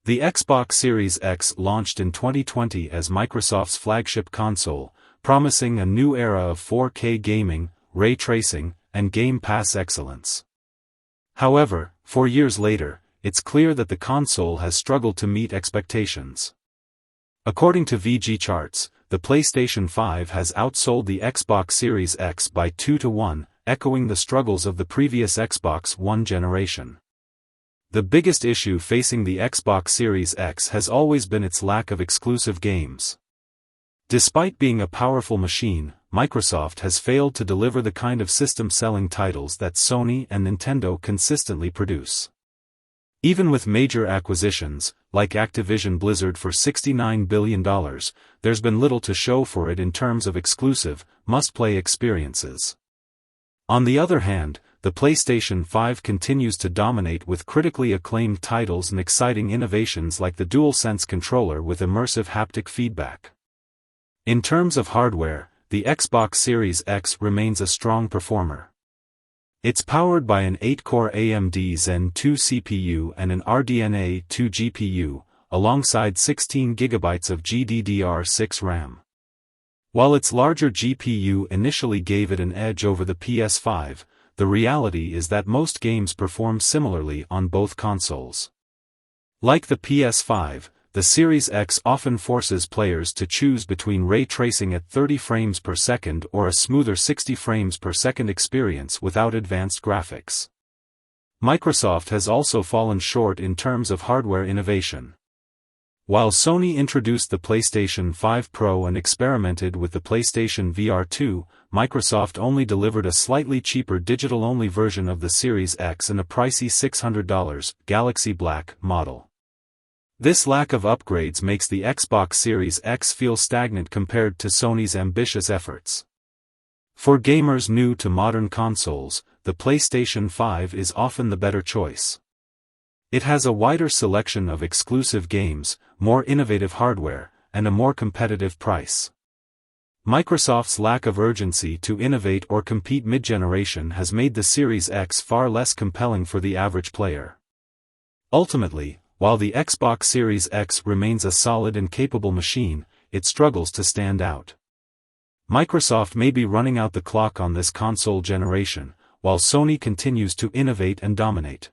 The Xbox Series X launched in 2020 as Microsoft's flagship console, promising a new era of 4K gaming, ray tracing, and Game Pass excellence. However, 4 years later, it's clear that the console has struggled to meet expectations. According to VGChartz, the PlayStation 5 has outsold the Xbox Series X by 2-to-1, echoing the struggles of the previous Xbox One generation. The biggest issue facing the Xbox Series X has always been its lack of exclusive games. Despite being a powerful machine, Microsoft has failed to deliver the kind of system-selling titles that Sony and Nintendo consistently produce. Even with major acquisitions, like Activision Blizzard for $69 billion, there's been little to show for it in terms of exclusive, must-play experiences. On the other hand, the PlayStation 5 continues to dominate with critically acclaimed titles and exciting innovations like the DualSense controller with immersive haptic feedback. In terms of hardware, the Xbox Series X remains a strong performer. It's powered by an 8-core AMD Zen 2 CPU and an RDNA 2 GPU, alongside 16 GB of GDDR6 RAM. While its larger GPU initially gave it an edge over the PS5, the reality is that most games perform similarly on both consoles. Like the PS5, the Series X often forces players to choose between ray tracing at 30 frames per second or a smoother 60 frames per second experience without advanced graphics. Microsoft has also fallen short in terms of hardware innovation. While Sony introduced the PlayStation 5 Pro and experimented with the PlayStation VR 2, Microsoft only delivered a slightly cheaper digital-only version of the Series X and a pricey $600 Galaxy Black model. This lack of upgrades makes the Xbox Series X feel stagnant compared to Sony's ambitious efforts. For gamers new to modern consoles, the PlayStation 5 is often the better choice. It has a wider selection of exclusive games, more innovative hardware, and a more competitive price. Microsoft's lack of urgency to innovate or compete mid-generation has made the Series X far less compelling for the average player. Ultimately, while the Xbox Series X remains a solid and capable machine, it struggles to stand out. Microsoft may be running out the clock on this console generation, while Sony continues to innovate and dominate.